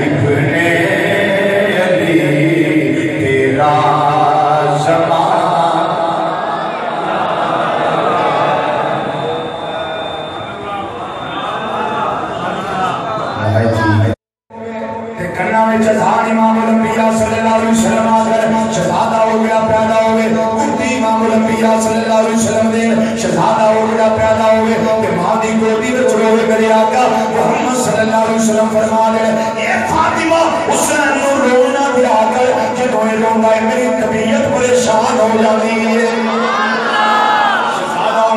Ibn میرے آقا محمد صلی اللہ علیہ وسلم فرما دے اے فاطمہ حسین نو رونا دیا کر جدوں اے روندا ہے میری طبیعت پریشان ہو جاتی ہے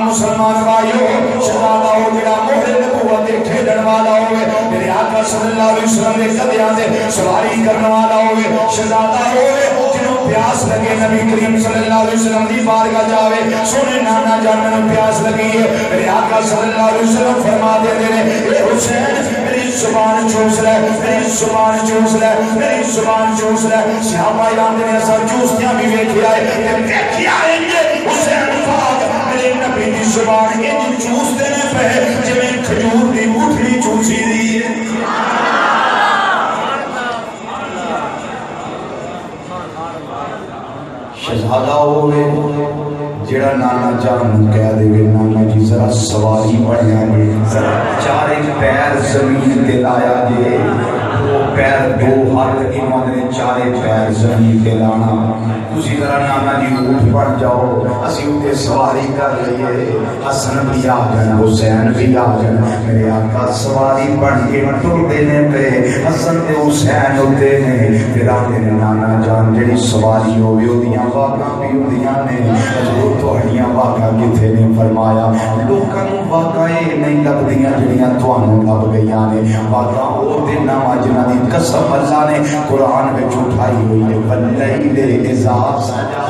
مسلمان بھائیو شہزادہ ہو جڑا مہر نبوت دے کھیلن والا ہوئے میرے آقا صلی اللہ علیہ وسلم نے قدیاں دے سواری کرنے والا ہوئے شہزادہ ہوئے جنہوں پیاس لگے نبی کریم صلی اللہ علیہ وسلم دی بارگاہ جاوے سونے نانا جانن پیاس لگی ہے میرے آقا صلی اللہ علیہ وسلم فرما دے اے حسین میری زبان چوس لے میری زبان چوس لے میری زبان چوس لے صحابہ نے اثر چوستیاں بھی ویکھیا ہے ویکھیا ہے حسین پاک میرے نبی دی زبان انج چوس دینے پہ جویں کھجور دی گٹھلی چوسی دی ہے شہزادہ ہوئے جڑا نانا جان کہہ دے گے نانا جی ذرا سواری بڑھیا جی ذرا چارے پیر زمین تے لایا جے دو پیر دو ہاتھ ایمان نے چارے پیر زمین تے لانا تسی ذرا نانا جی اٹھ پڑ جاؤ اسی اتے سواری کر لئے حسن بھی آ جانا حسین بھی آ جانا میرے آقا سواری بڑھ کے ٹر دینے پہ حسن تے حسین ہوتے ہیں پھر آتے ہیں نانا جان جڑی سواری ہوئی ہوتیاں واقعہ بھی ہوتیاں نے حضور توڑیاں واقعہ کتھے نے فرمایا لوکاں واقعے نہیں لب دیاں جڑیاں توانوں لب گئیاں نے واقعہ اور دن نام جنہ دی قسم اللہ نے قرآن میں چھوٹائی ہوئی ہے واللیل اذا سجا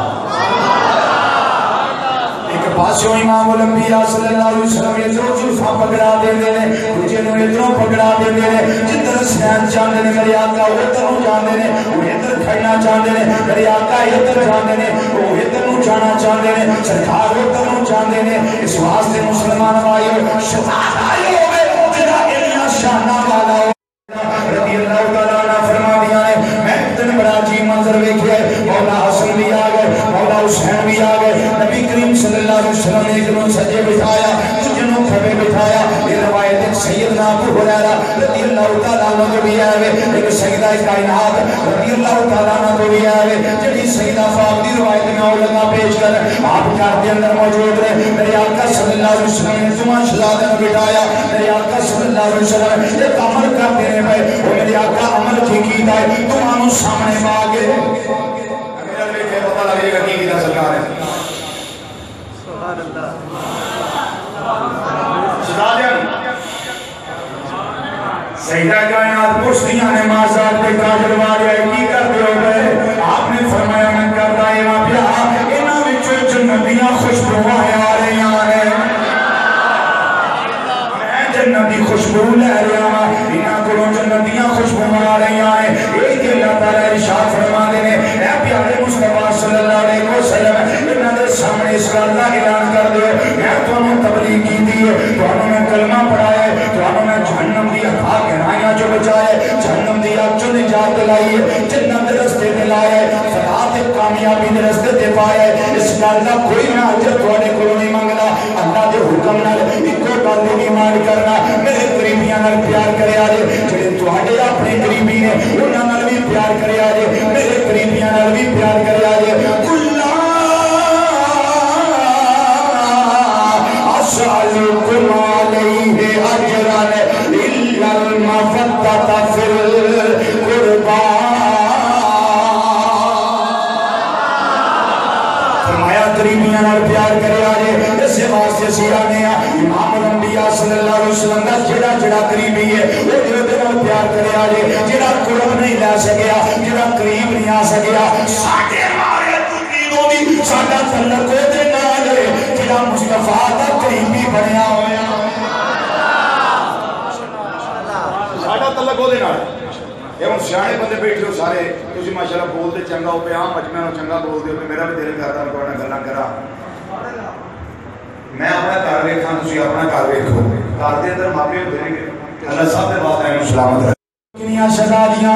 پاسوں امام الانبیاء صلی اللہ علیہ وسلم یہ جو جلفہ پکڑا دے دے نے جنہوں یہ جو پکڑا دے دے نے جدر سین جاندے نے میرے آقا وہ ادھر جاندے نے وہ ادھر کھڑنا چاہندے نے میرے آقا ادھر جاندے نے وہ ادھر جانا چاہندے نے سرکار ادھر جاندے نے اس واسطے مسلمان بھائیو شہزادہ ہوئے جڑا انہاں شاناں والا رضی اللہ تعالیٰ عنہ فرما دیا نے میں اتنے بڑا جی منظر ویکھیا ہے مولا حسن بھی آ گئے مولا حسین بھی آ گئے نبی کریم صلی اللہ علیہ وسلم نے جنہوں سجے بٹھایا جنہوں کھبے بٹھایا یہ روایت ایک سیدنا ابو ہریرہ رضی اللہ تعالیٰ عنہ کو بھی آئے ایک سیدہ کائنات رضی اللہ تعالیٰ عنہ کو بھی آئے جڑی سیدہ پاک دی روایت میں اور لگا پیش کر آپ گھر کے اندر موجود رہے میرے آقا صلی اللہ علیہ وسلم نے جمعہ شہزادہ کو بٹھایا میرے آقا صلی اللہ علیہ وسلم ایک عمل کر دینے میں وہ میرے آقا عمل کی کیتا ہے تمہوں سامنے مانگے اگر دیکھے پتہ لگے گا کی کیتا سرکار ہے سبحان اللہ شہزادیان سیدہ کائنات پوچھتیاں نے مازاد پہ کاجل واریا کی کر دیو گئے آپ نے فرمایا میں کرتا ہے ماں پیا انہاں وچوں جنتیاں خوشبو آ رہی ہیں میں جنتی خوشبو لے رہا ہوں انہاں کو جنتیاں خوشبو آ رہی ہیں ایک اللہ تعالیٰ ارشاد فرما دینے اے پیارے مصطفیٰ صلی اللہ علیہ وسلم انہاں دے سامنے اس کا اللہ اعلان کر دو میں تمہیں تبلیغ کی دی ہے تمہیں میں کلمہ پڑھایا ہے تمہیں میں جہنم دی آگ گہرائیاں جو بچائے جہنم دی آگ جو نجات دلائی ہے جنت رستے دلائے فلاح کامیابی دے رستے دے پائے اس کا اللہ کوئی نہ اجر تھوڑے کو نہیں مانگنا اللہ دے حکم نال ایکو گل نہیں مان کرنا میرے قریبیاں نال پیار کرے آجے جڑے تواڈے اپنے قریبی نے انہاں نال بھی پیار کرے آجے میرے قریبیاں نال بھی پیار کرے آجے اللہ اسالکم علیہ اجرا الا المودۃ فی القربى فرمایا قریبیاں نال پیار کرے آجے اس واسطے سیانے امام الانبیاء صلی اللہ علیہ وسلم کا جڑا جڑا قریبی ہے وہ دل نال پیار کرے آجے جڑا قرب نہیں لے سکیا جڑا قریب نہیں آ سکیا ساڈے مارے تقریبوں دی ساڈا تعلق او دے نال ہے جڑا مصطفیٰ دا قریبی بنیا ہویا ساڈا تعلق او دے نال یہ ہن سیانے بندے بیٹھے ہو سارے تسی ماشاءاللہ بولتے چنگا ہو پہ عام مجمع نو چنگا بولدے ہو میرا بھی دل کردا ہے تواڈے گلاں کرا میں اپنا گھر ویکھاں تسی اپنا گھر ویکھو گھر دے اندر ماپے ہوندے نے اللہ صاحب دے بعد ہے سلامت رہے دنیا شہزادیاں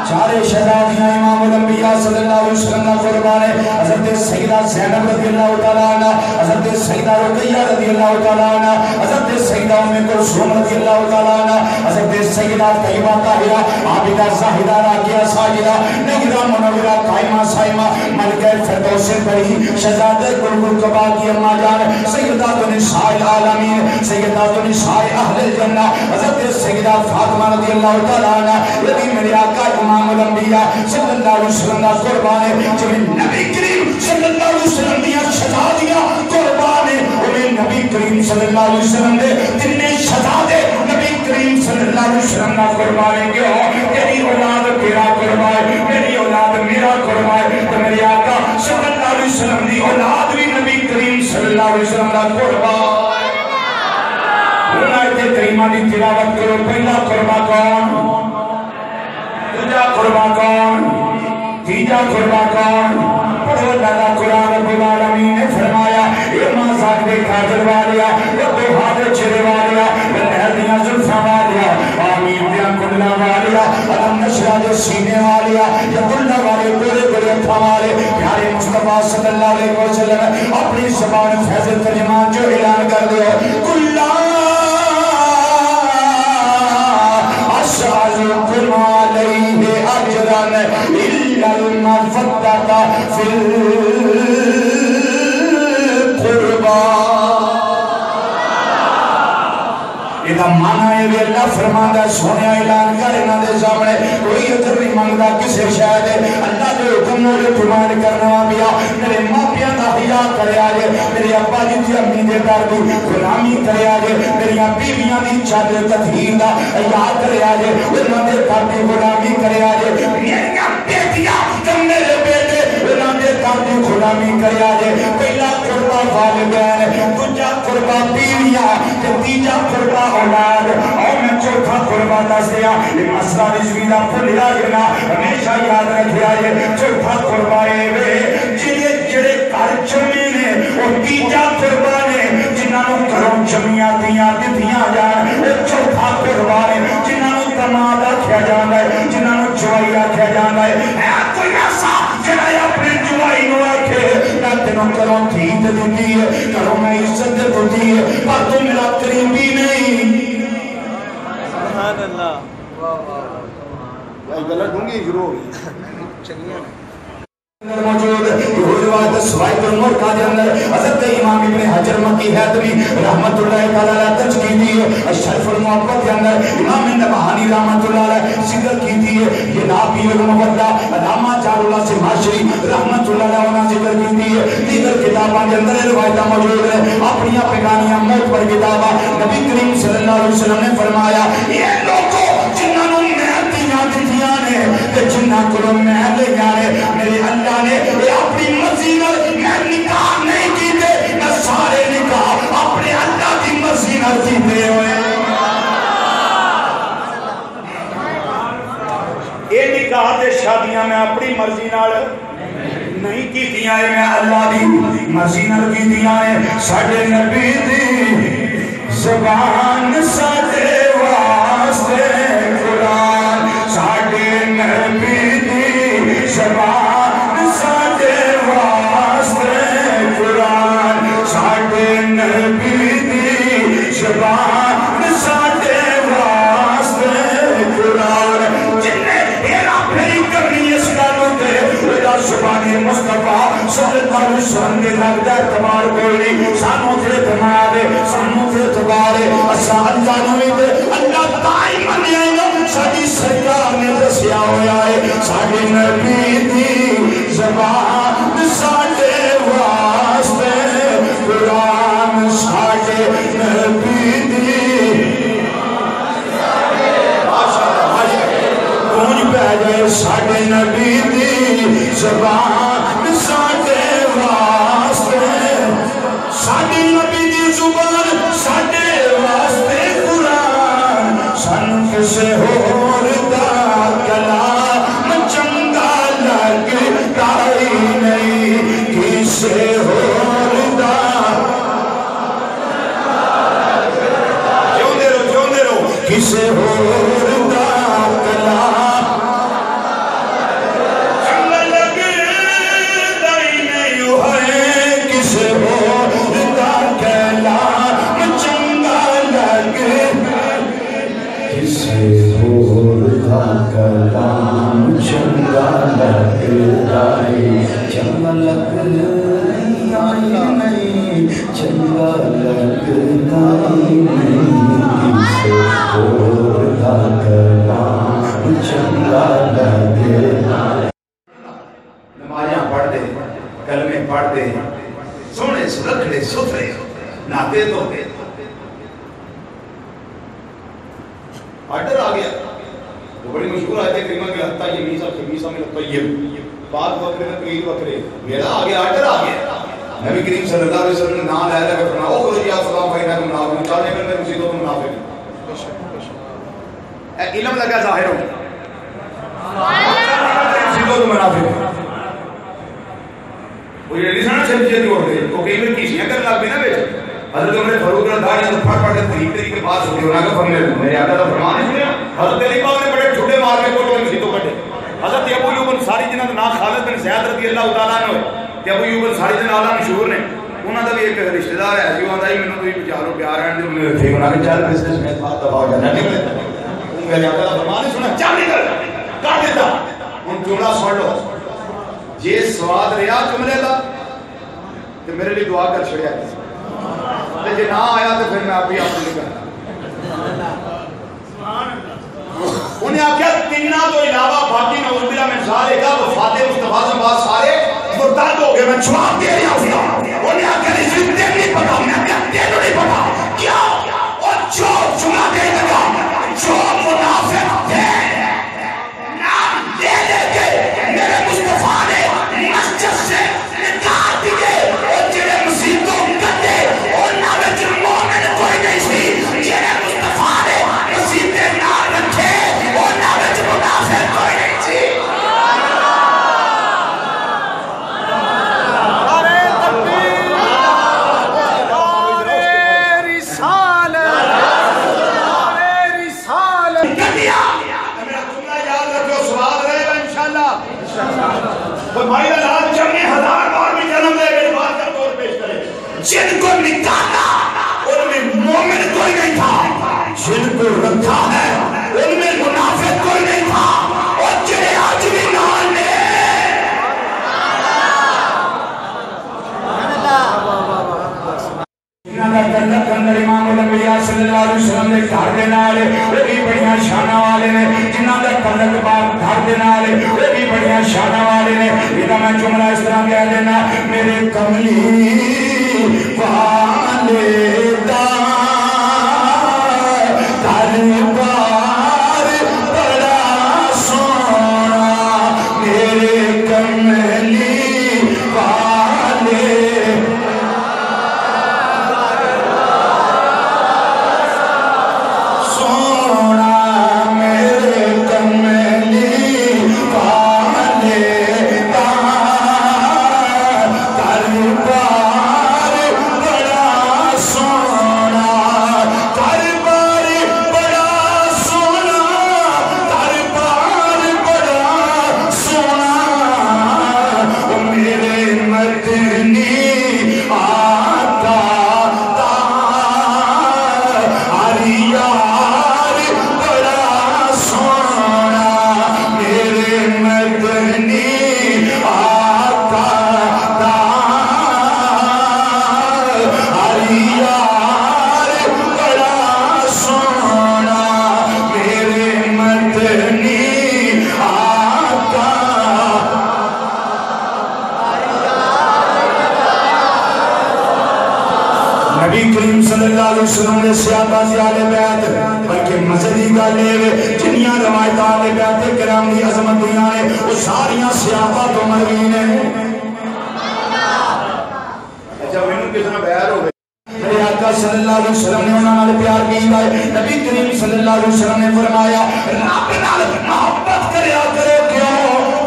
چارے شہزادیاں امام الانبیاء صلی اللہ علیہ وسلم کا قربان ہے حضرت سیدہ زینب رضی اللہ تعالیٰ عنہ حضرت سیدہ رقیہ رضی اللہ تعالیٰ عنہ حضرت سیدہ ام کلثوم کلثوم رضی اللہ تعالیٰ عنہ، حضرت سیدہ طیبہ طاہرہ عابدہ زاہدہ راکعہ ساجدہ نگرہ منورہ قائمہ صائمہ ملکہ فردوس بری شہزادہ گلگل کبا کی اماں جان سیدہ نساء العالمین سیدہ نساء اہل الجنہ حضرت سیدہ فاطمہ رضی اللہ تعالیٰ عنہ، یعنی میرے آقا امام الانبیاء صلی اللہ علیہ وسلم دا قربان ہے جب نبی کریم صلی اللہ علیہ وسلم دیا شہزادیاں قربان ہے، انہیں نبی کریم صلی اللہ علیہ وسلم دے تنے شہزادے نبی کریم صلی اللہ علیہ وسلم دا قربان ہے کہ تیری اولاد تیرا قربان ہے، میری اولاد میرا قربان ہے، تو میرے آقا صلی اللہ علیہ وسلم دی اولاد بھی نبی کریم صلی اللہ علیہ وسلم دا قربان ہے۔ آیت کریمہ دی تلاوت کرو، پہلا قربان کون، دوجا قربان کون، تیجا قربان کون؟ پڑھو اللہ قرآن رب العالمین نے فرمایا اے ماں زاکدے کاجر والیا اے دو ہاتھ چھرے والیا اے لہدیاں زلفہ والیا آمین دیا کلہ والیا علم نشرہ دے سینے والیا یا کلہ والے گولے گولے تھا والے پیارے مصطفیٰ صلی اللہ علیہ وسلم اپنی زبان فیض ترجمان جو اعلان کر دے کلہ أسألكم عليه أجرا إلا المفدة في القربى اذا مانا ہے بھی اللہ فرماندہ سونے اعلان کر انہاں دے سامنے کوئی اجر نہیں مانگدا کسے شاید اللہ دے حکم نو فرمان کرنا پیا میرے ماں پیاں دا حیا کریا جے میرے ابا جی دی امی دے در دی غلامی کریا جے میری بیویاں دی چادر تطہیر دا حیا کریا جے انہاں دے گھر دی غلامی کریا جے میریاں بیٹیاں تے میرے بیٹے انہاں دے گھر دی غلامی کریا جے پہلا قربہ والدین دوجا قربہ بیویاں تے تیجا قربہ اولاد اور میں چوتھا قربہ دس دیا یہ مسئلہ رضویدہ پھلیا جنا ہمیشہ یاد رکھیا یہ چوتھا قربہ اے جڑے کر چمی نے اور تیجا قربہ نے جنہوں کروں چمیاں دیاں دتیاں جان وہ چوتھا قربہ نے جنہوں تماد آکھیا جانا ہے جنہوں جوائی آکھیا جانا ہے کوئی ایسا جنہاں اپنے جوائی نو آکھے میں تینوں کروں تھیت دیتی ہے کروں میں عزت دیتی ہے پر تو میرا قریبی نہیں سبحان اللہ یہ گلہ ڈھونگی شروع ہوگی موجود یہ روایت سوائد المر کا اندر حضرت امام ابن حجر مکی حیدری رحمت اللہ تعالیٰ تجکیدی ہے الشرف المحبت کے اندر امام نبہانی رحمت اللہ علیہ ذکر کی دی ہے یہ نابی المحبتہ علامہ جار اللہ سے معاشری رحمت اللہ علیہ ذکر کی دی ہے دیگر کتابہ کے اندر روایتہ موجود ہے اپنیاں پیغانیاں موت پر کتابہ نبی کریم صلی اللہ علیہ وسلم نے فرمایا یہ لوگوں جنہوں نے جنہ کرو میں لے جانے میرے اللہ نے اپنی مرضی میں نکاح نہیں کیتے میں سارے نکاح اپنے اللہ کی مرضی نہ کیتے ہوئے یہ نکاح دے شادیاں میں اپنی مرضی نال نہیں کی دیا ہے میں اللہ دی مرضی نال کی دیا ہے ساڑھے نبی دی زبان ساڑھے واسطے قرآن ساڑھے نبی دی زبان ساڑھے واسطے قرآن ساڑھے نبی دی زبان ساڑھے واسطے قرآن جنہیں ایرا پھری کرنی اس گالوں دے ویدہ زبانی مصطفیٰ صلی اللہ علیہ وسلم نے لگتا اعتبار کوئی سانوں سے اعتماد سانوں سے اعتبار اسا اللہ نوی دے اللہ تائی منیائی نا ساڑھی سرکار نے دسیا ہویا ہے ساڑھی نبی دی زبان ساڑھے واسطے قرآن ساڑھے نبی دی کونج پہ جائے ساڑھے نبی دی زبان ساڑھے واسطے ساڑھے نبی دی زبان ساڑھے واسطے قرآن سن کسے ہورتا کلام چنگا لگتا ہی نہیں کسے ہورتا کیوں دے رو کسے ہورتا کلام چنگا لگتا ہی نہیں ہے کسے ہورتا کلام چنگا لگتا دا کلام چنگا لگدا ہے چنگا لگدا نہیں چنگا لگدا نہیں سور دا کلام چنگا لگدا نمازیاں پڑھتے کلمے پڑھتے سونے سرکھڑے ستھرے ناتے تو آرڈر آ گیا وہ بڑی مشہور آیت کریمہ کہ حتیٰ یمیسا خمیسا من الطیب پاک بکرے میں قریب بکرے میرا آگیا آرڈر آ گیا نبی کریم صلی اللہ علیہ وسلم نے نام لے لگا فرمایا او خرج یا سلام فینکم منافق چاہنے میں مسیدوں میں منافق علم لگا ظاہر ہو مسیدوں میں منافق وہ یہ لسانہ چھل جیتی ہوتے تو کئی میں کیسیاں کر لگ بھی نہ بیٹھے حضرت عمر فاروق نے داڑیاں تو پھٹ پھٹ کے طریق کے پاس ہوتے ہونا کا فرمایا میرے آقا کا فرمان ہے سنیا حضرت علی پاک نے بڑے جھوٹے مار کے کوٹوں میں سیتوں کٹے حضرت ابو ایوب انصاری جنہاں دا نام خالد بن زید رضی اللہ تعالیٰ عنہ تے ابو ایوب انصاری دے نال مشہور نے انہاں دا بھی ایک رشتہ دار ہے جو آندا ہی مینوں کوئی بیچارو پیار ہے جو میرے تھے انہاں کے چار بزنس میں بات دبا جانا نکلے میرے آقا کا فرمان ہے سنیا چل نکل کاٹ دیتا ان جملہ سن لو جے سواد رہا جملے دا تے میرے لیے دعا کر چھڑیا جی نہ آیا تو پھر میں آپ ہی آپ نہیں کرتا انہیں آکھیا تینہ تو علاوہ باقی نعوذ باللہ من ذالک وفات مصطفیٰ سے بعد سارے مرتد ہو گئے میں جواب دے رہا ہوں انہیں آکھیا نہیں نہیں پتا میں تینوں نہیں پتا کیا اور جو جمعہ دے لگا جو منافق تھے نام دے لے کے میرے مصطفیٰ نے مسجد سے نکال دیے اور جنہیں مصیبتوں کتے اور نامے جو مومن کوئی نہیں سی جنہیں مصطفیٰ نے مصیبتیں نہ رکھے اور نامے جو منافق کوئی نہیں سی نعرہ تکبیر نعرہ رسالت نعرہ رسالت کتیا میرا جملہ یاد رکھو سوال رہے گا انشاءاللہ فرمائی اللہ جمعی 1000 بار بھی جنم لے گئے بات کا طور پیش کرے جن کو نکالا ان میں مومن کوئی نہیں تھا جن کو رکھا ہے ان میں منافق کوئی نہیں تھا اور جنہیں آج بھی نال لے امام الانبیاء صلی اللہ علیہ وسلم نے گھر دے نال وہ بھی بڑیاں شاناں والے نے جنہاں دا تعلق باپ گھر دے نال وہ بھی بڑیاں شاناں والے نے یہ میں جملہ اس طرح کہہ دینا میرے کملی والے دا دربار بڑا سونا میرے کملی والے نبی کریم صلی اللہ علیہ وسلم نے صحابہ سے آلِ بیت بلکہ مذہبی گالے جنیاں روایت آلِ بیت کرام دی عظمت دیاں ہیں وہ ساریاں صحابہ تو مرین ہیں اچھا میں نے کتنا بیار ہو گئے میرے آقا صلی اللہ علیہ وسلم نے انہوں نے پیار کی ہے نبی کریم صلی اللہ علیہ وسلم نے فرمایا رب نال محبت کریا کرو کیوں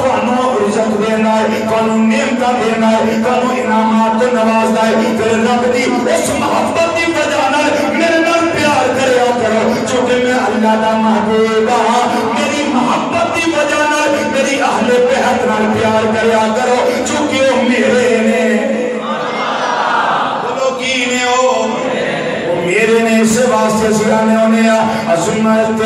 کانو رزق دینا ہے کانو نعمت دینا ہے کانو انعامات نوازنا ہے پھر رب دی اس محبت دی وجہ نال میرے نال پیار کریا کرو چونکہ میں اللہ دا محبوب ہاں میری محبت دی وجہ نال میری اہل بیت نال پیار کریا کرو چونکہ وہ میرے نے میرے نے اس واسطے سرانے ہونے عظمت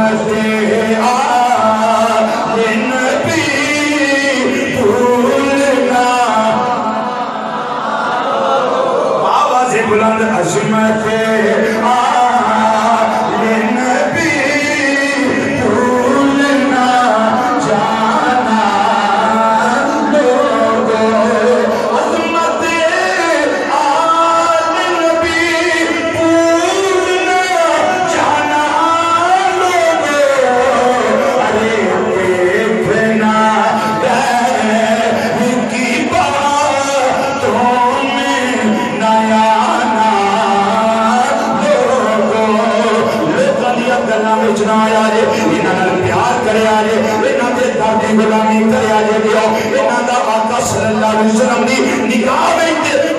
عظمت آل نبی بھولنا آواز بلند عظمت آل نبی بھولنا جانا لوگو عظمت آل نبی بھولنا جانا لوگو ارے دیکھنا غیر کی باتوں میں نیا پیار کرے آجے انہاں دے دردی غلامی کرے آجے دیو انہاں دا آقا صلی اللہ علیہ وسلم دی نگاہ میں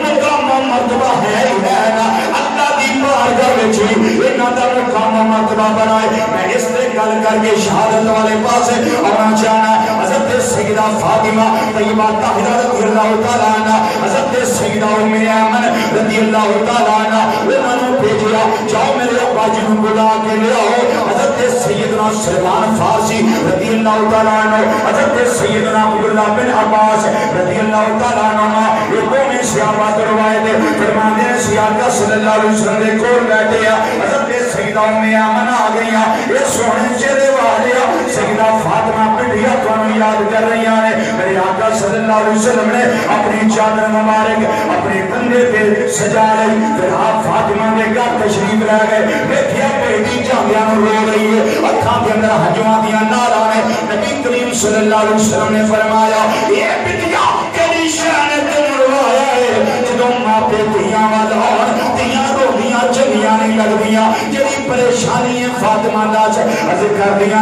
مقام و مرتبہ ہے ہی ہے نا اللہ دی بارگاہ میں چھوئی انہاں دا مقام و مرتبہ بنائے میں اس نے گل کر کے شہادت والے پاس آنا چاہنا حضرت سیدہ فاطمہ طیبہ طاہرہ رضی اللہ تعالیٰ عنہ حضرت سیدہ ام ایمن رضی اللہ تعالیٰ عنہ انہوں نے بھیجیا جاؤ میرے ابا جی کو بلا کے لے آؤ حضرت سیدنا سلمان فارسی رضی اللہ تعالیٰ عنہ حضرت سیدنا عبداللہ بن عباس رضی اللہ تعالیٰ عنہ یہ قومی صحابہ روایت فرماتے ہیں سیادہ صلی اللہ علیہ وسلم نے کول بیٹھے ہیں حضرت سیدہ ام ایمن آ گئی ہیں یہ سونے چہرے والے سیدہ فاطمہ پنڈیا کو یاد کر رہی ہیں میرے آقا صلی اللہ علیہ وسلم نے اپنی چادر مبارک اپنے کندھے پہ سجا لی پھر آپ فاطمہ نے گھر تشریف لے گئے دیکھیا بیٹی جاندیاں رو رہی ہے اکھاں کے اندر ہنجواں دیاں ناراں نے نبی کریم صلی اللہ علیہ وسلم نے فرمایا یہ بٹیا کیڑی شے نے تینوں روایا ہے جدوں ماں پہ دھیاں وال آن دھیاں روندیاں چنگیاں نہیں لگدیاں جڑی پریشانی ہے فاطمہ ناچ عرض کر دیاں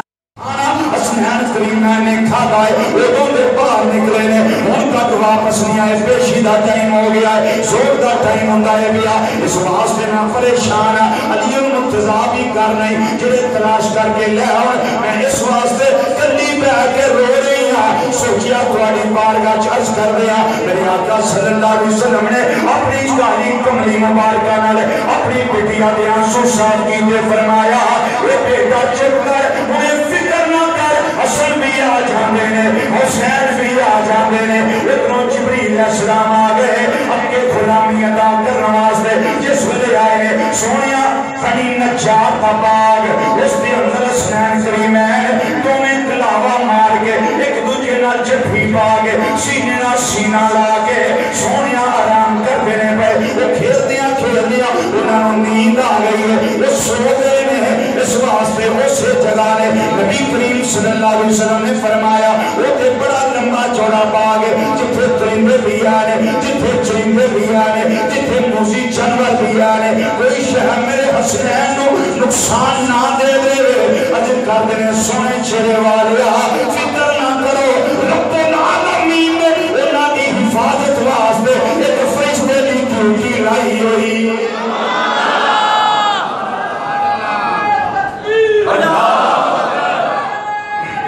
حسنین کریمین نے کھا گائے وہ دے باہر نکلے نے ان تک واپس نہیں آئے پیشی دا ٹائم ہو گیا ہے زور دا ٹائم ہوندہ ہے بیا اس واسطے میں پریشان ہے علی المقتضا بھی کر نہیں جڑے تلاش کر کے لے آؤں میں اس واسطے کلی بیٹھ کے رو رہی ہوں سوچیا تواڈی بارگاہ عرض کر دیا میرے آقا صلی اللہ علیہ وسلم نے اپنی جانی کملی مبارکہ نال اپنی بیٹیاں دے آنسو صاف کیتے فرمایا اے بیٹا چپ کر انہیں فکر نہ کر حسن بھی آ جاندے نے حسین بھی آ جاندے نے اتنوں جبریل علیہ السلام آ گئے اب کے غلامی ادا کرنے واسطے جس ویلے آئے نے سونیا خنی نجار کا باغ اس کے اندر حسین کریمین دونوں کلاوا مار کے ایک دوجے نال جھپی پا کے سینے نال سینہ لا کے سونیا آرام کر دینے پہ وہ کھیلدیاں کھیلدیاں انہاں نوں نیند آ گئی ہے وہ سو گئے نے اس واسطے اسے جگہ نے نبی کریم صلی اللہ علیہ وسلم نے فرمایا وہ تے بڑا لمبا چوڑا باغ ہے جتھے پرندے بھی آنے جتھے چرندے بھی آنے جتھے موزی جانور بھی آنے کوئی شہر میرے حسنین نو نقصان نہ دے دے اجے کر دینے سونے چہرے والے فکر نہ کرو رب العالمین نے انہاں دی حفاظت واسطے ایک فرشتے دی ڈیوٹی لائی ہوئی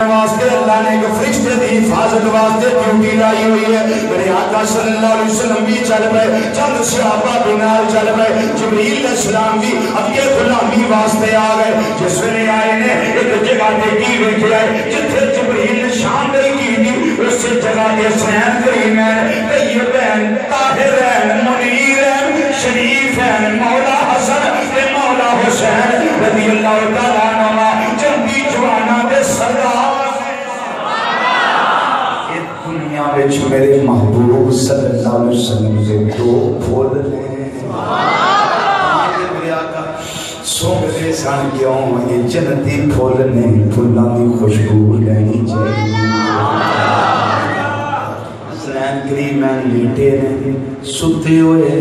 واسطے اللہ نے ایک فرشتے دی حفاظت واسطے ڈیوٹی لائی ہوئی ہے میرے آقا صلی اللہ علیہ وسلم بھی چل پئے چند صحابہ بھی نال چل پئے جبریل علیہ السلام بھی اگے غلامی واسطے آ گئے جس ویلے آئے نے ایک جگہ تے کی ویکھے آئے جتھے جبریل نے شانداری کی تھی اس جگہ تے حسین کریمین طیبین طاہرین منیرین شریفین مولا حسن تے مولا حسین رضی اللہ تعالیٰ عنہ جنگی جوانا دے سردار وچ میرے محبوب صلی اللہ علیہ وسلم سے دو پھول نے میرے آقا سونگتے سان کیوں یہ جنتی پھول نے پھولاں دی خوشبو لینی چاہیے حسین کریمین لیٹے نے ستے ہوئے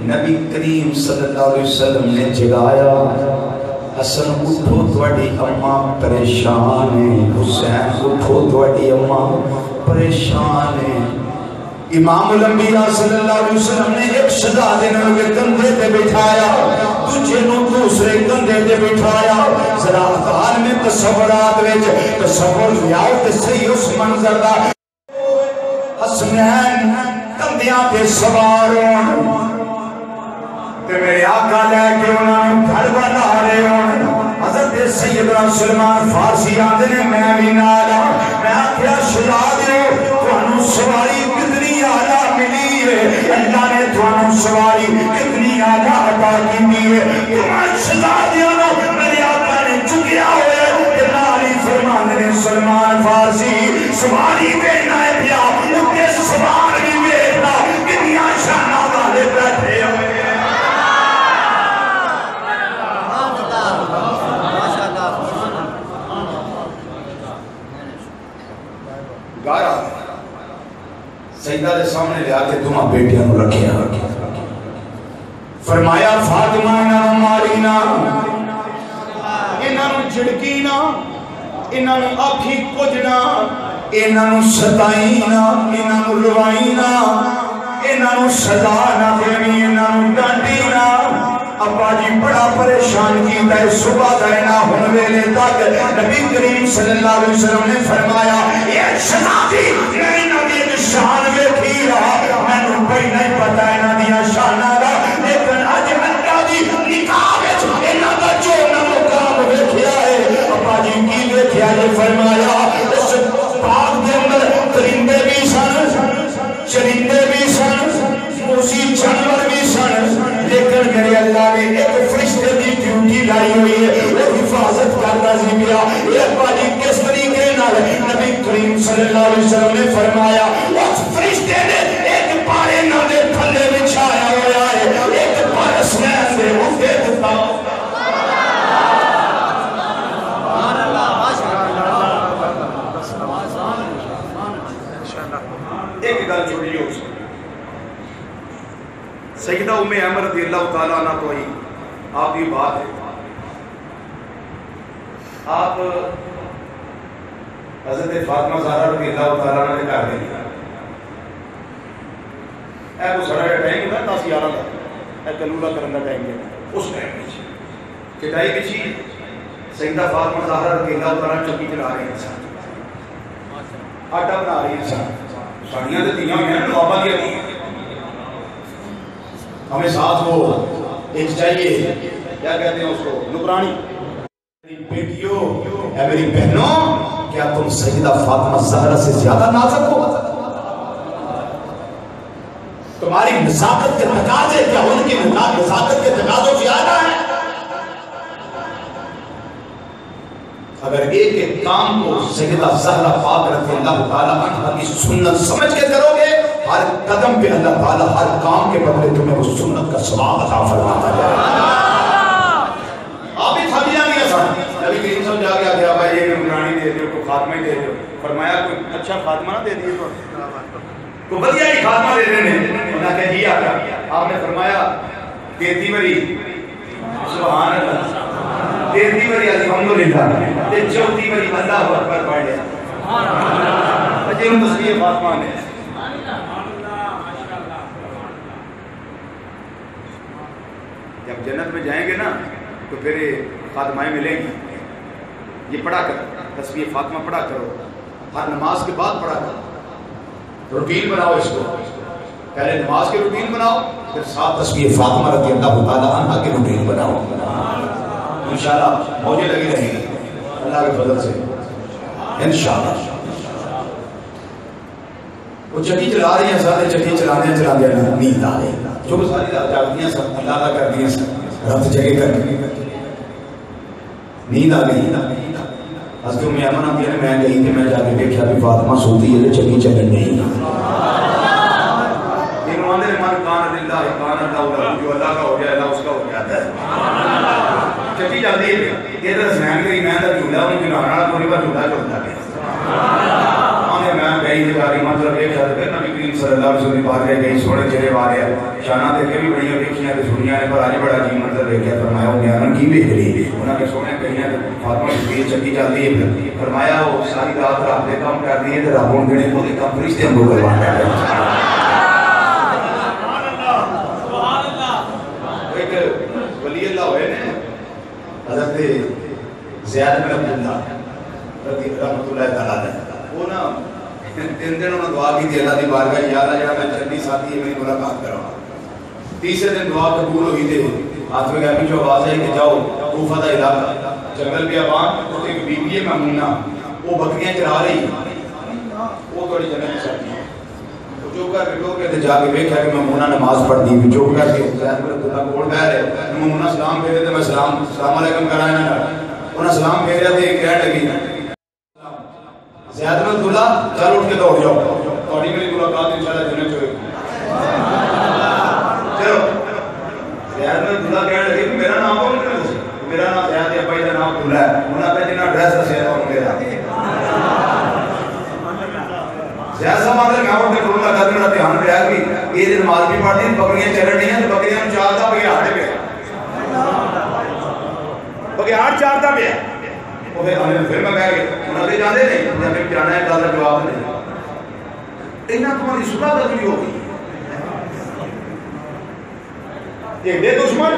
نبی کریم صلی اللہ علیہ وسلم نے جگایا حسن اٹھو تواڈی اماں پریشان ہے حسین اٹھو تواڈی اماں پریشان ہے امام الانبیاء صلی اللہ علیہ وسلم نے ایک شہزادے نوں کندھے تے بٹھایا دوجے نوں دوسرے کندھے تے بٹھایا ذرا حال میں تصورات وچ تصور لیاؤ تے صحیح اس منظر دا حسنین کندھیاں تے سوار ہون تے میرے آقا لے کے انہاں نوں گھر بنا رہے ہون حضرت حضرت سیدنا سلمان فارسی آندے نے میں بھی نالا میں آکھیا شہزادیو تانوں سواری کتنی اعلیٰ ملی ہے اللہ نے تانوں سواری کتنی اعلیٰ عطا کی ہے تمہیں شہزادیوں میرے آقا نے چکیا ہوئے کہ نالی فرمان نے سلمان فارسی سواری بیٹھنا ہے پیا اُنکے سوار بھی بیٹھنا کتنی شانہ والے بیٹھے ہوئے گارا سیدہ دے سامنے لے آکے دماغ بیٹیاں نو رکھیا فرمایا فاطمہ انہاں مارینا انہاں نو جھڑکینا انہاں نو آکھی کجنا انہاں نو ستائینا انہاں نو روائینا انہاں نو سزا نہ دینی انہاں نو ڈانٹینا ابا جی بڑا پریشان کیتا ہے صبح دینا ہن ویلے تک نبی کریم صلی اللہ علیہ وسلم نے فرمایا یہ شہزادی میں نبی کی شان ویکھی رہا مینوں کوئی نہیں پتہ انہاں دیاں شاناں دا لیکن اج اللہ دی نکاح وچ انہاں دا جو مقام ویکھیا ہے ابا جی کی ویکھیا ہے فرمایا اس باغ دے اندر پرندے بھی سن چرندے بھی سن موسی جانور بھی سن لیکن میرے اللہ نے ایک فرشتے دی ڈیوٹی لائی ہوئی ہے وہ حفاظت کرتا سی پیا یہ باجی کس طریقے نال نبی کریم صلی اللہ علیہ وسلم نے فرمایا اس فرشتے نے ایک پارے نہ دے تھلے بچھایا ہوا ہے ایک پارے سنین دے اٹھے دیتا ایک گل چھوڑی ہو سکتی سیدہ ام ایمن رضی اللہ تعالیٰ عنہ تو ہی آپ یہ بات ہے آپ حضرت فاطمہ زہرا رضی اللہ تعالیٰ عنہ نے کہا دیں اے وہ سڑا ٹائم ہوتا ہے تاسی آرہ دا اے کلولہ کرندہ ٹائم ہے اس ٹائم پیچھے کٹائی پیچھی سیدہ فاطمہ زہرا رضی اللہ تعالیٰ عنہ چکی چلا رہی انسان آٹا بنا رہی انسان ساڑیاں دے دیاں ہوئے ہیں نوابہ دیا نہیں ہمیں ساتھ وہ ایک چاہیے کیا کہتے ہیں اس کو نکرانی میری بیٹیوں اے میری بہنوں کیا تم سیدہ فاطمہ زہرا سے زیادہ نازک ہو تمہاری نزاکت کے تقاضے کیا ان کی نزاکت کے تقاضوں زیادہ ہیں اگر ایک ایک کام کو سیدہ زہرا پاک رضی اللہ تعالیٰ عنہ کی سنت سمجھ کے کرو گے ہر قدم پہ اللہ تعالیٰ ہر کام کے بدلے تمہیں اس سنت کا ثواب عطا فرماتا جائے آپ ہی تھک جائیں گے ساتھ نبی کریم سمجھا گیا کہ بھائی یہ نورانی دے دیو کو خاتمہ دے دیو فرمایا کوئی اچھا خاتمہ نہ دے دیو کو بدیا ہی خاتمہ دے دینے انہاں کہ جی آقا آپ نے فرمایا دیتی بری سبحان اللہ دیتی بری الحمدللہ تے چوتھی بری اللہ اکبر پڑھ لیا اجے ان تصویر فاطمہ نے جب جنت میں جائیں گے نا تو پھر خاتمائیں ملیں گی یہ پڑھا کر تصویر فاطمہ پڑھا کرو ہر نماز کے بعد پڑھا کرو روٹین بناؤ اس کو پہلے نماز کے روٹین بناؤ پھر ساتھ تصویر فاطمہ رضی اللہ تعالیٰ عنہ کے روٹین بناؤ انشاءاللہ موجے لگی رہیں گی اللہ کے فضل سے انشاءاللہ وہ چکی چلا رہی ہیں ساتھ چکی چلانے نیند آ رہی جو وہ ساری رات جاگتی ہیں سب اللہ کا کر دیا سب رات جگہ کر دی نیند آ گئی حضرت ام ایمن آتی ہے میں گئی تھی میں جا کے دیکھا بھی فاطمہ سوتی ہے چکی چلن نہیں انہوں نے من کان اللہ جو اللہ کا ہو گیا اللہ اس کا ہو جاتا ہے چکی جاتی ہے یہ تو سنین گئی میں تو جھولا ان کی نانا پوری بار جھولا چلتا گیا میں گئی جاری مطلب ایک جاتے پھر نبی کریم صلی اللہ علیہ وسلم بات ہے گئی سوڑے چہرے والے شانہ دیکھے بھی بڑی دیکھیاں تو سنیاں نے پر آج بڑا جی مطلب دیکھا فرمایا وہ بیانن کی دیکھ رہی انہوں نے سونے کہیں تو فاطمہ کی چکی جاتی ہے فرمایا وہ ساری رات رات دے کام کر دیئے تو رابون گنے کو دے کام فرشتے ہم کو کروانا ہے ایک ولی اللہ ہوئے نے حضرت زیاد بن عبداللہ رحمت اللہ تعالیٰ نے وہ نا تین دن انہوں نے دعا کی تھی اللہ دی بارگاہ یا اللہ جڑا میں چندی ساتھی ہے میری ملاقات کروا تیسرے دن دعا قبول ہوئی تھی ہاتھ میں گیا پیچھے آواز ہے کہ جاؤ کوفہ دا علاقہ جنگل بیابان تو ایک بی بی ممونہ وہ بکریاں چرا رہی وہ تھوڑی جنت چاہتی ہے جو کر کے ٹوکے تے جا کے دیکھا کہ ممونہ نماز پڑھتی بھی جو کر کے زید بن عبداللہ کوڑ بیٹھ رہے ممونہ سلام پھیرے تے میں سلام علیکم کرایا نہ انہاں سلام پھیریا تے کہنے لگی زید بن عبداللہ چل اٹھ کے دوڑ جاؤ تھوڑی میری ملاقات انشاءاللہ جنت ہوئے چلو زید بن عبداللہ کہنے لگی میرا نام کون کرے میرا نام زید ہے ابا دا نام عبداللہ ہے انہاں نے جنہ ایڈریس دسیا تھا میرا زید صاحب آدھے میں اٹھ کے ٹرون لگا دے میرا دھیان پہ آیا کہ یہ نماز بھی پڑھتی ہیں بکریاں چلن نہیں ہیں تو بکریاں چارتا بگیاڑ پہ بگیاڑ چارتا پہ وہ پھر میں کہہ گیا انہوں نے جانے نہیں جب ایک جانا ہے گل کا جواب نہیں انہاں تمہاری صلح کدی ہوگی یہ بے دشمن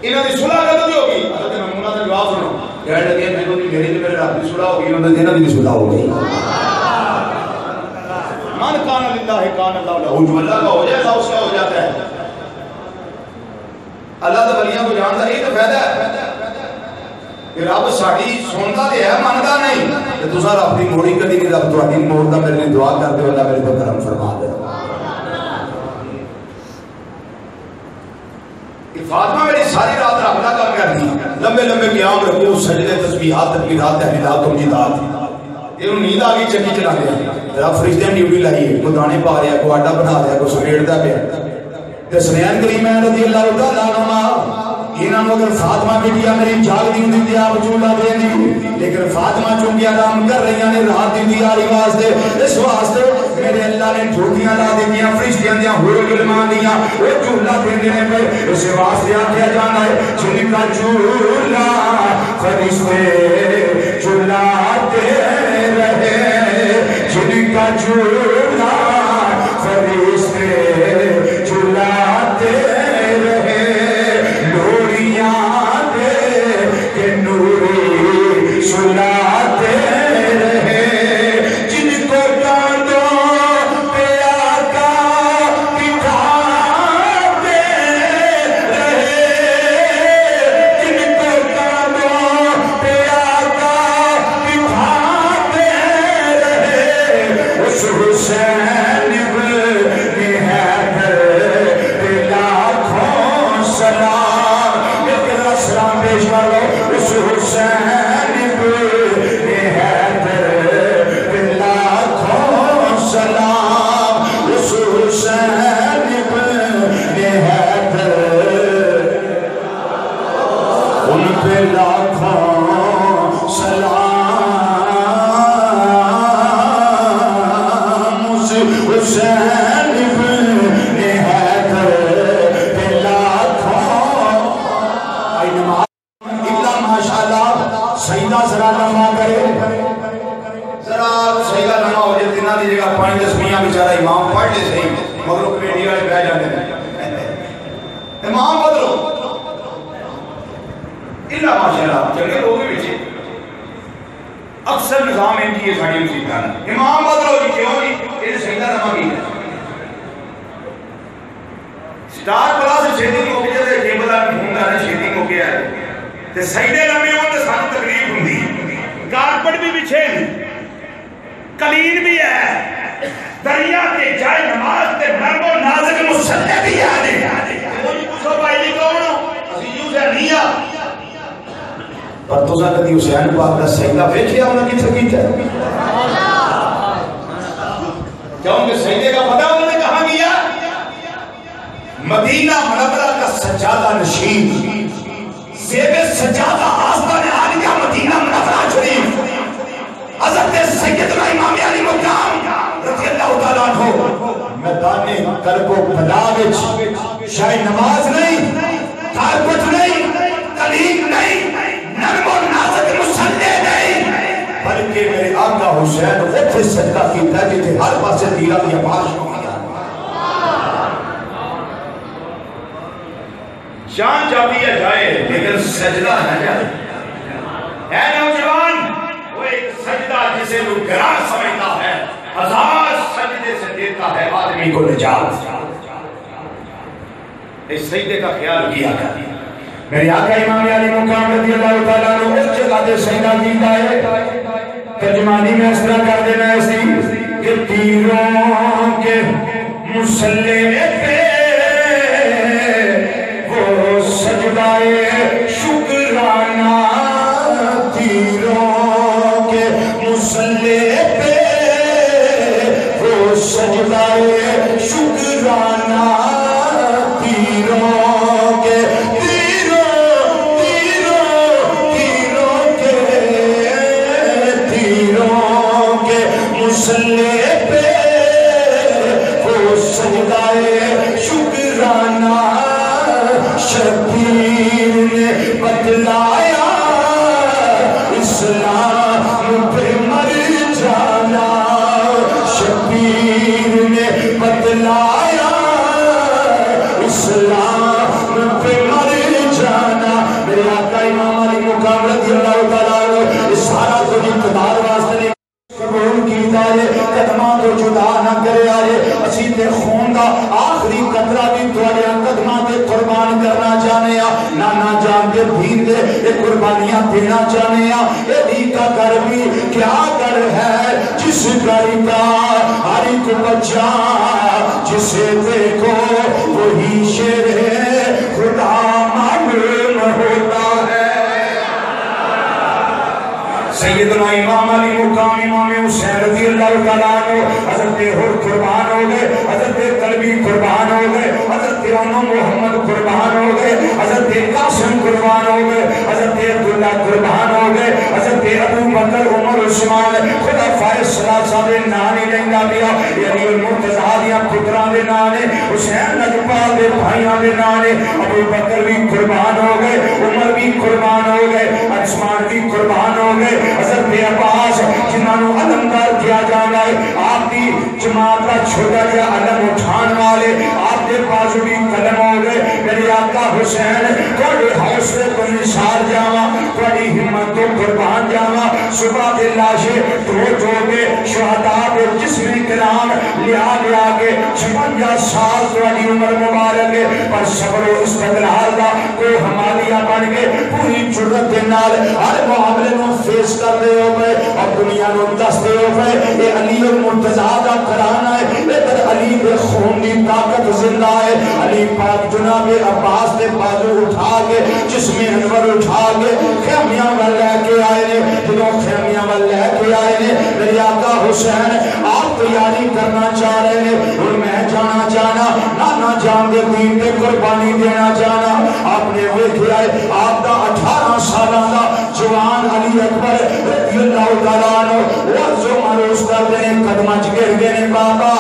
انہاں دی صلح کدی ہوگی حضرت ممونہ کا جواب سنو کہنے لگے میرے میری تے میرے رب دی صلح ہوگی انہوں نے انہاں دی صلح ہوگی من کان للہ کان اللہ لہو جو اللہ کا ہو جائے اللہ اس کا ہو جاتا ہے اللہ تو ولیاں کو جانتا یہ تو فائدہ ہے کہ رب ساڑی سنتا دے ہے مانتا نہیں کہ تسا رب دی موڑی کدی نہیں رب تہاڈی موڑدا میرے لیے دعا کر دے اللہ میرے تے کرم فرما دے کہ فاطمہ میری ساری رات رب کا کام کرتی لمبے لمبے قیام رکھو سجدے تسبیحات تکبیرات تحلیلات تمجیدات یہ نیند آ گئی چنگی چلا دیا رب فرشتے نے ڈیوٹی لائی ہے کوئی دانے پا رہا کوئی آٹا بنا رہا کوئی سمیٹتا پیا تے سنین کریم رضی اللہ تعالیٰ عنہ انہاں نوں اگر فاطمہ بیٹیا میری جاگ دی ہوندی تے آپ چولا دے دی لیکن فاطمہ چونکہ آرام کر رہی نے رات دی تیاری واسطے اس واسطے میرے اللہ نے ڈھوٹیاں لا دتیاں فرشتیاں دیاں ہور گلمان دیاں او چولا دیندے نے پے اس واسطے آکھیا جانا ہے جن کا چولا فرشتے چلاتے رہے جن کا چولا فرشتے چلاتے رہے لوریاں دے کہ نوری سلاتے رہے جن کو کانوں پہ آقا بٹھاتے رہے جن کو کانوں پہ آقا بٹھاتے رہے اس حسین بن حیدر پہ لاکھوں سلام ایک سلام پیش کر لو اس حسین بن حیدر پہ لاکھوں سلام اس حسین بن حیدر ان پہ لاکھوں سلام حسین بن حیدر پہ لاکھوں آئی نماز اللہ ماشاءاللہ سیدہ ذرا لمحہ کرے ذرا سیدہ لمحہ ہو جائے تینہ دی جگہ 5-10 میاں بیچارہ امام پڑھ لے صحیح مگر وہ کمیٹی والے بہ جانے امام بدلو اللہ ماشاءاللہ چلے لوگ بھی بیچے اکثر نظام ان کی یہ ساڑی مصیبتاں امام بدلو جی کیوں جی یہ سیدہ لمحہ کی ہے سٹار پلاس شیڈنگ ہو گیا ہے کیبل آن ڈھونگا ہے شیڈنگ ہو گیا ہے تے سیدے لمحے ہوتے سانو تقریب ہوندی کارپٹ بھی بچھے کلین بھی ہے دریا کے جائے نماز تے نرم و نازک مسلح بھی ہے کوئی پوچھو بھائی کون اسی یوں سے نہیں آ پر تو سا کدی حسین پاک کا سیدہ بیچیا انہوں کی تھکیت ہے کیونکہ سیدے کا پتہ انہوں نے کہاں گیا مدینہ منورہ کا سجادہ نشین زیب سجادہ آستان عالیہ مدینہ منورہ شریف حضرت سیدنا امام علی مقام رضی اللہ تعالیٰ عنہ میدان کرب و بلا وچ شاہی نماز نہیں کارپٹ نہیں کلیم نہیں نرم و نازک مسلح نہیں بلکہ میرے آقا حسین اتھے سجدہ کیتا جتے ہر پاسے تیرہ دیا بارش ہو گیا جان جاتی ہے جائے لیکن سجدہ نہ جائے اے نوجوان وہ ایک سجدہ جسے لوگ گران سمجھتا ہے ہزار سجدے سے دیتا ہے آدمی کو نجات اس سجدے کا خیال کیا کرتی میرے آقا امام علی مقام رضی اللہ تعالیٰ عنہ اس جگہ دے سجدہ کیتا ہے ترجمانی میں اس طرح کر دینا ایسی کہ تیروں کے مسلح پہ وہ سجدہ شکرانہ تیروں کے مسلح پہ وہ سجدہ شکرانہ تیروں کے مسلح پہ وہ سجدہ شکرانہ شبیر نے بتلایا اسلام پہ مر جانا شبیر نے بتلایا اسلام پہ مر جانا میرے آقا امام علی مقام رضی اللہ تعالیٰ عنہ اس سارا تو اقتدار واسطے قبول کیتا ہے قدماں تو جدا نہ کرے آئے اسی تے خون دا آخری قطرہ بھی تواڈے قدماں تے قربان کرنا چاہنے آ نانا جان دے دین دے اے قربانیاں دینا چاہنے آ اے دی کا کر بھی کیا کر ہے جس گھر کا ہر ایک بچہ جسے دیکھو وہی شیر خدا معلوم ہوتا ہے سیدنا امام علی مقام امام حسین رضی اللہ تعالیٰ عنہ حضرت حر قربان ہو گئے حضرت قلبی قربان ہو گئے حضرت امام محمد قربان ہو گئے حضرت قاسم قربان ہو گئے حضرت عبداللہ قربان ہو گئے حضرت ابو بکر عمر عثمان خلفائے ثلاثہ دے نانے لیندا پیا یعنی المرتضیٰ دیاں پتراں دے نانے حسین نجفہ دے بھائیاں دے نانے ابو بکر بھی قربان ہو گئے عمر بھی قربان ہو گئے عثمان بھی قربان ہو گئے حضرت عباس جنہاں نو علمدار کیا جانا ہے آپ کی جماعت کا چھوٹا جا علم اٹھان والے آپ کے پاس بھی قلم ہو گئے میرے آقا حسین تھوڑے حوصلے کو نثار جاواں تھوڑی ہمت کو قربان جاواں صبح کے لاشے دھو کے شہداء کے جسم کرام لیا کے 56 سال تھوڑی عمر مبارک پر صبر و استقلال دا کوئی ہمالیہ بن کے پوری جرت دے نال ہر معاملے نو فیس کر دے ہو گئے اور دنیا نو دس دے ہو گئے یہ علی المرتضیٰ دا کرانا ہے لیکن علی دے خون دی طاقت زندہ ہے علی پاک جناب عباس دے بازو اٹھا کے جسم انور اٹھا کے خیمیاں وال لے کے آئے نے جنہوں خیمیاں وال لے کے آئے نے میرے آقا حسین آپ تیاری کرنا چاہ رہے ہیں اور میں جانا چاہنا نانا جان دے دین دے قربانی دینا چاہنا آپ نے وہ کیا ہے آپ دا 18 سالہ دا جوان علی اکبر رضی اللہ تعالیٰ عنہ وہ جو مروس کر دیں قدمچ گر گئے بابا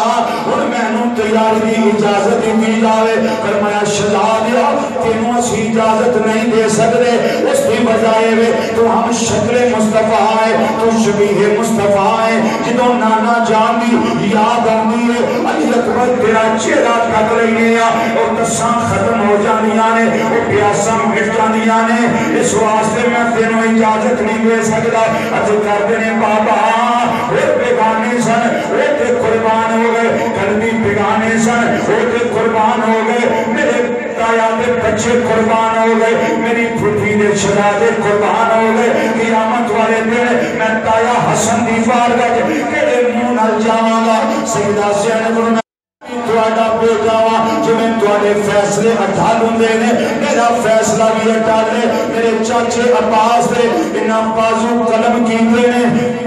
اور میں نوں تیاری دی اجازت دی جاوے فرمایا شہزادیا تینوں اسی اجازت نہیں دے سکتے اس کی بجائے وے تو ہم شکل مصطفیٰ ہے تو شبیہ مصطفیٰ ہے جدوں نانا جان دی یاد آندی ہے علی اکبر تیرا چہرہ تک رہی ہے اور دساں ختم ہو جانیاں نے اور پیاساں مٹ جانیاں نے اس واسطے میں تینوں اجازت نہیں دے سکتا اچھے کر دینے بابا وہ بیگانے سن وہ تے قربان ہو گئے قلبی بیگانے سن وہ تے قربان ہو گئے میرے تایا دے بچے قربان ہو گئے میری پھوٹی دے شہزادے قربان ہو گئے قیامت والے دن میں تایا حسن دی بارگاہ کیڑے منہ نال جاواں گا سیدہ زینب نے تواڈا بیٹا وا جو میں تواڈے فیصلے اٹھالوں دے نے میرا فیصلہ بھی اٹھالے میرے چاچے عباس دے انہاں بازو قلم کیتے نے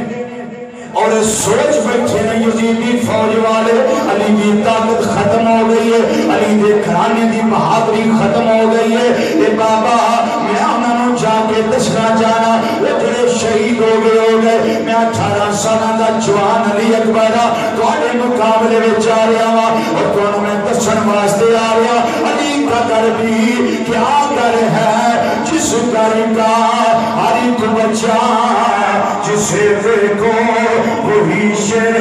اور سوچ بیٹھے ہیں یزیدی فوج والے علی کی طاقت ختم ہو گئی ہے علی دے گھرانے دی بہادری ختم ہو گئی ہے اے بابا میں انہوں جا کے دسنا جانا وہ جڑے شہید ہو گئے میں 18 سالہ دا جوان علی اکبر تواڈے مقابلے وچ آ رہا وا اور تانوں میں دسن واسطے آ رہا علی کا در بھی کیا در ہے جس در کا ہر ایک بچہ جسے دیکھو وہی شیر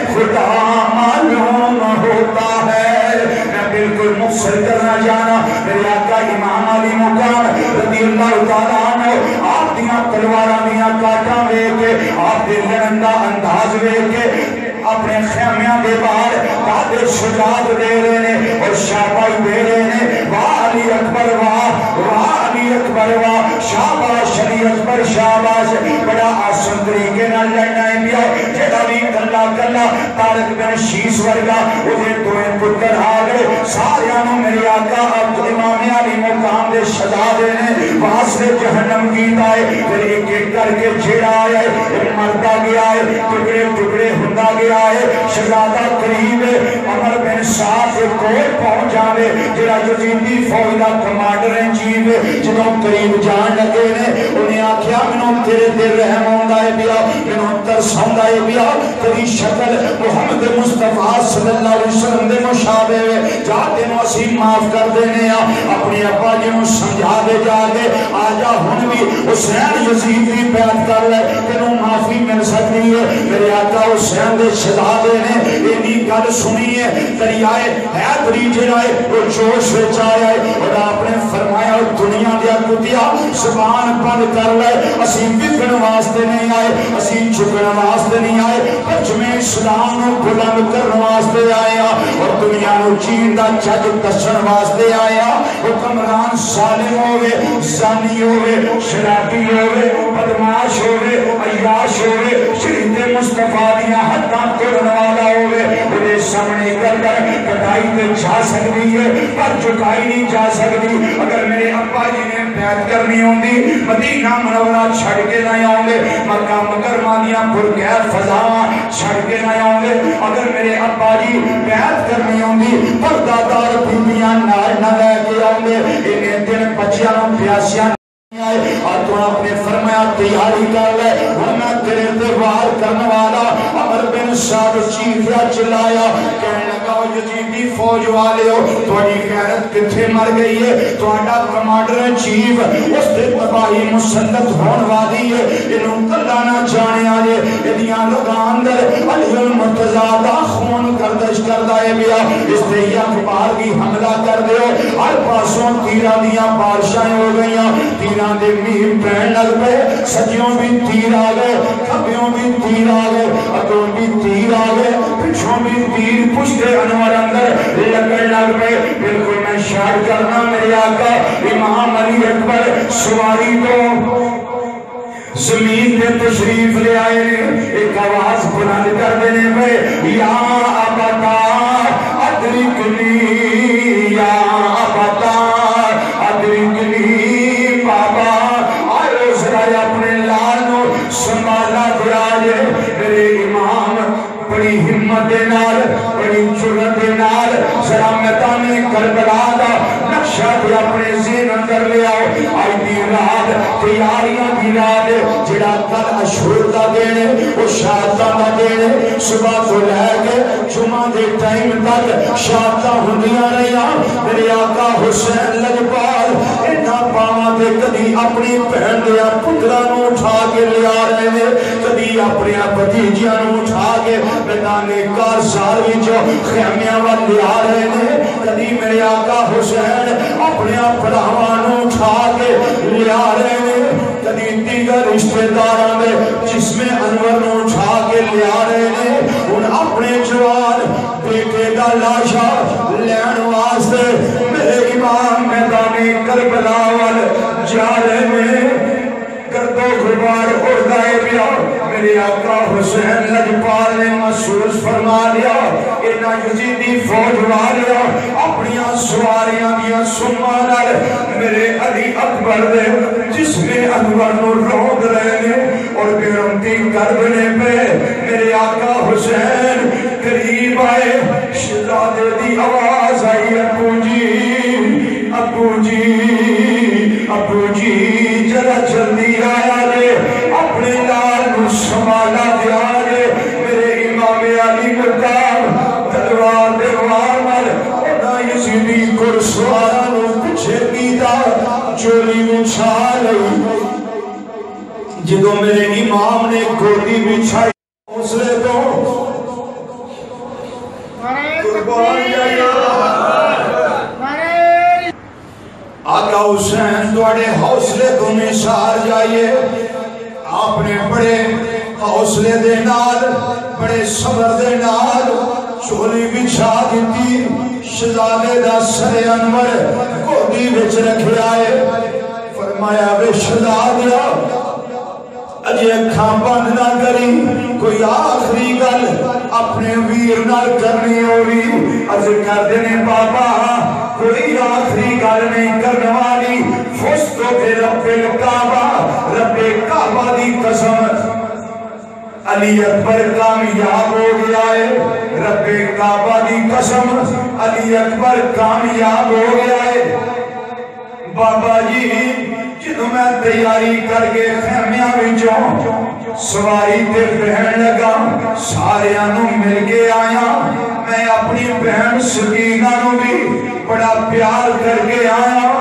خدا معلوم ہوتا ہے میں بالکل مفصل کرنا جانا میرے آقا امام علی مقام رضی اللہ تعالیٰ عنہ آپ دیاں تلواراں دیاں کاٹاں ویکھ کے آپ دے لڑن دا انداز ویکھ کے اپنے خیمیاں دے باہر دادے شجاعت دے رہے ہیں اور شاباش دے رہے ہیں واہ علی اکبر واہ علی اکبر واہ شاباش علی اکبر شاباش بڑا آسان طریقے نہ لڑنا ہے بیا جیڑا بھی کلا کلا طارق بن شیش ورگا اُدھے دوئے پتر آگے ساریانوں میرے آقا اب امام علی مقام دے شجا دینے وہاں سے جہنم گیت آئے پھر ایک ایک کر کے جھیڑا آئے مرتا گیا ہے ٹکڑے ٹکڑے ہوتا گیا ہے شہزادہ قریب عمر بن سعد ایک کوئی پہنچ جاوے جڑا یزیدی فوج دا کمانڈر ان چیف جنہوں قریب جان لگے نے انہیں آکھیا منوں تیرے دل رحم ہوندا ہے بیا منوں ترس ہوندا ہے بیا تیری شکل محمد مصطفیٰ صلی اللہ علیہ وسلم دے مشابہ ہے جا تینوں اسی معاف کر دینے اپنی ابا جنہوں سمجھا دے جا کے آجا ہن بھی حسین یزید بھی بیعت کر لے تینوں معافی مل سکتی ہے میرے آقا حسین دے شہزادے نے اینی گل سنی ہے دریائے حیدری جڑائے وہ جوش وچ آیا ہے اور آپ نے فرمایا دنیا دیا کتیا زبان بند کر لے اسی وکن واسطے نہیں آئے اسی جھکن واسطے نہیں آئے حجم اسلام نو بلند کرنے واسطے آیا اور دنیا نو چین دا جج دسن واسطے آیا حکمران ظالم ہوئے زانی ہوئے شرابی ہوئے بدماش ہوئے عیاش ہوئے شریعت مصطفیٰ دیا حداں توڑن والا ہوئے انہیں سامنے کر کٹائی تے جا سکتی ہے پر جھکائی نہیں جا سکتی اگر میرے ابا جی نے بیعت کرنی ہوندی مدینہ منورہ چھڑ کے نہ آؤں گے مکہ مکرمہ دیاں پرغیر فضاواں چھڑ کے نہ آؤں گے اگر میرے ابا جی بیعت کرنی ہوندی پردہ دار بیویاں نہ لے کے آؤں گے انہیں دن بچیاں پیاسیاں اور تو آپ نے فرمایا تیاری کر لے ورنہ تیرے تے وار کرنے والا عمر بن سعد چیخیا چلایا کہنے لگا یزیدی فوج والے ہو تھوڑی غیرت کتھے مر گئی ہے تھوڑا کمانڈر چیف اس تے تباہی مسلط ہون والی ہے انہوں کلا نہ جانے آئے ادیاں لگا اندر علی المرتضیٰ دا خون گردش کر دائے بیا اس تے یک بار بھی حملہ کر دے ہر پاسوں تیرہ دیاں بارشائیں ہو گئیاں تیرہ دے میر پہن لگ پہ سجیوں بھی تیر آگئے کھبیوں بھی تیر آگئے اگوں بھی تیر آگئے پچھوں بھی تیر پشتے انور اندر لگڑ لگ پہ بالکل میں شاہد کرنا میرے آقا امام علی اکبر سواری تو زمین پہ تشریف لے آئے ایک آواز بلند کر دینے پہ یا ابتا ادرکنی یا ابتا ادرکنی بابا آئے سرائے اپنے لالوں سنبھالا دیا جے میرے امام بڑی ہمت نال بڑی جرت نال ذرا میدان کربلا دا نقشہ بھی اپنے ذہن اندر لے آؤ آئی دی رات تیاریاں دی رات جڑا کل اشہر دا دینے وہ شہادہ دا دینے صبح کو لے کے جمعہ دے ٹائم تک شہادہ ہندیاں رہیاں میرے آقا حسین لجپال انہا پاما دے کدی اپنی پہن دیا پترہ نو اٹھا کے لیا رہے ہیں کدی اپنی بھتیجیاں نو اٹھا کے میدان کار ساروی جو خیمیاں وال لیا رہے ہیں کدی میرے آقا حسین اپنے پڑھاوانوں اٹھا کے لیا رہے ہیں کدی دیگر رشتہ داروں میں جس میں انور نو اٹھا کے لیا رہے ہیں ان اپنے جوان بیٹے دا لاشا لین واسطے میرے امام میدان کربلا وال جا رہے ہیں گرد و غبار اڑائے بیا میرے آقا حسین لجپال نے محسوس فرما لیا انہا یزیدی فوج والیا اپنیاں سواریاں دیا سنمانال میرے علی اکبر دے جس میں انور نو روگ رہے اور بیرمتی کردنے پہ میرے آقا حسین قریب آئے شہزادے دی آواز آئی ابو جی ابو جی ابو جی ذرا جلدی آیا لے اپنے لال نو سنبھالا دیا لے میرے امام علی مقام تلوار دیوار مل انہا یزیدی کرسوارا نو پچھے گیتا چولی مچھا لئی جدو میرے امام نے گوڑی بچھائی حوصلے تو قربان جائے آقا حسین دوڑے حوصلے تو نثار جائیے آپ نے بڑے حوصلے دے نال بڑے صبر دے نال چولی بچھا دیتی شہزادے دا سر انور گودی وچ رکھیا ہے فرمایا وے شہزادیا اجے اکھاں بند نہ کری کوئی آخری گل اپنے ویر نال کرنی ہوئی عرض کر دینے بابا کوئی آخری گل نہیں کرنے والی فستو کے رب کعبہ دی قسم علی اکبر کامیاب ہو گیا ہے رب کعبہ دی قسم علی اکبر کامیاب ہو گیا ہے بابا جی جدو میں تیاری کر کے خیمیاں وچوں سواری تے بہن لگا سارے انہوں مل کے آیا میں اپنی بہن سکینہ نو بھی بڑا پیار کر کے آیا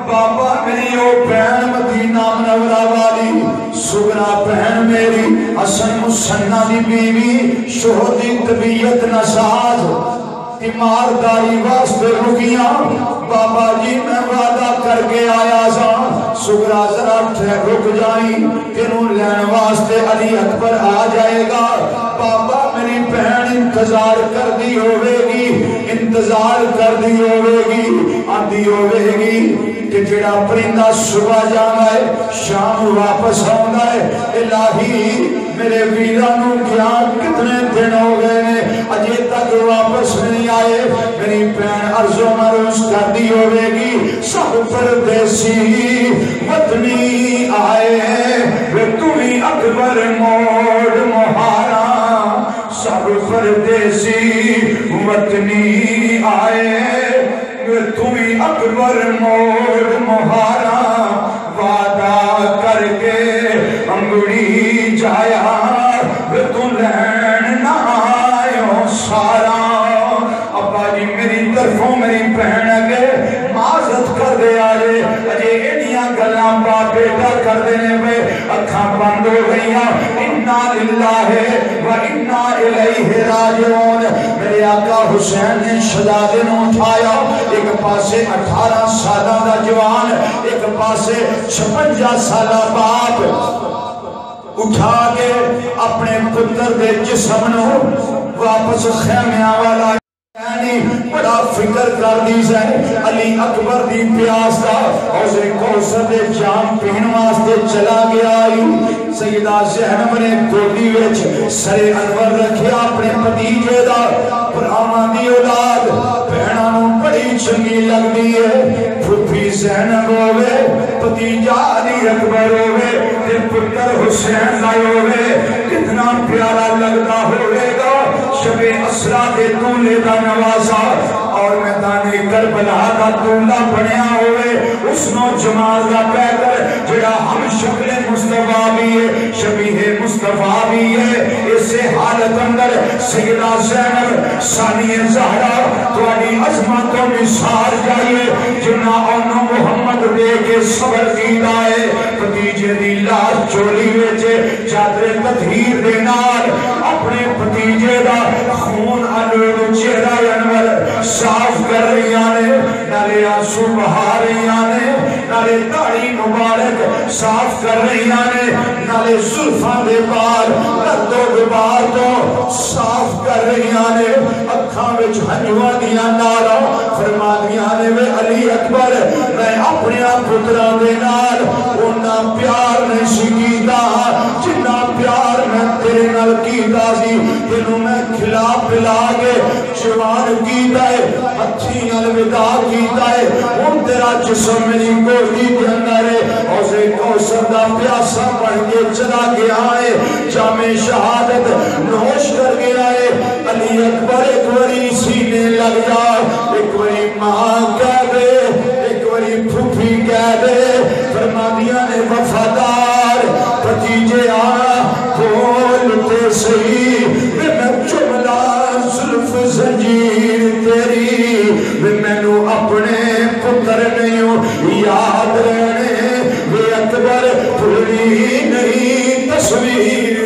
بابا میری او بہن مدینہ منورہ والی سگرا بہن میری حسن مسنہ دی بیوی شہدی طبیعت نساز تیمارداری واسطے رکیاں بابا جی میں وعدہ کر کے آیا سا سگرا ذرا رک جائیں تینوں لین واسطے علی اکبر آ جائے گا بابا میری بہن انتظار کر دی ہوئے گی انتظار کر دی ہوئے گی آدھی ہوئے گی کہ جڑا پرندہ صبح جانا ہے شام واپس آنا ہے الہی میرے ویرانوں کیا کتنے دن ہو گئے نے اجے تک واپس نہیں آئے میری بہن عرض و مروز کر دی ہوئے گی سب پردیسی وطنی آئے وہ تمہیں اکبر موڑ مہارا سب پردیسی وطنی آئے وہ تمہیں اکبر موڑ مہارا وعدہ کر کے انگڑی جایا وہ تو لین نہ آئے سارا ابا جی میری طرفوں میری بہن اگے معذرت کر دے آئے اجے انیاں گلاں با بیٹا کر دینے میں اکھاں بند ہو گئیاں انا للہ و انا الیہ راجعون میرے آقا حسین نے شہزادے نو اٹھایا ایک پاسے 18 سالہ دا جوان ایک پاسے 56 سالہ باپ اٹھا کے اپنے پتر دے جسم نو واپس خیمیاں والا بڑا فکر کر دی سے علی اکبر دی پیاس دا حوض کوثر دے جام پین واسطے چلا گیا سیدہ زینب نے گودی وچ سر انور رکھیا اپنے بھتیجے دا براہماں دی اولاد بہناں نوں بڑی چنگی لگدی ہے پھوپھی زینب ہوے بھتیجا علی اکبر ہوے تے پتر حسین دا ہوے کتنا پیارا لگدا ہوے گا شب اسرا دے دولے دا نوازا اور میدان کربلا دا دولہ بنیا ہوئے اس نو جمال دا پیدر جڑا ہم شکل مصطفیٰ بھی ہے شبیہ مصطفیٰ بھی ہے اسے حالت اندر سیدہ زینب ثانی زہرا توانی عظمت و مثال جائیے جنہ انہوں محمد دے کے صبر کی دائے بھتیجے دی لاش چولی ویچے چادر تطہیر دے نال اپنے بھتیجے دا خون انور چہرہ انور صاف کر رہی آنے نالے آنسو بہا رہی آنے نالے داڑھی مبارک صاف کر رہی آنے نالے زلفاں دے بار رد و غبار تو صاف کر رہی آنے اکھاں وچ ہنجواں دیاں نارا فرما دیاں نے میں علی اکبر میں اپنے پترا دے نال انہاں پیار نہیں سکیتا جنہ پیار میں تیرے نال کیتا سی تینوں میں کھلا پلا کے جوان کیتا ہے ہتھی الوداع کیتا ہے ان تیرا جسم میری گودی کے اندر ہے حوض کوثر دا پیاسا بن کے چلا گیا ہے جامع شہادت نوش کر گیا ہے علی اکبر ایک وری سینے لگ جا ایک وری ماں کہہ دے ایک وری پھوپھی کہہ دے فرما دیا نے وفادار بھتیجے آ بولتے صحیح میں جملہ زلف زنجیر تیری میں نو اپنے پتر نہیں یاد رہنے وہ اکبر بھولی نہیں تصویر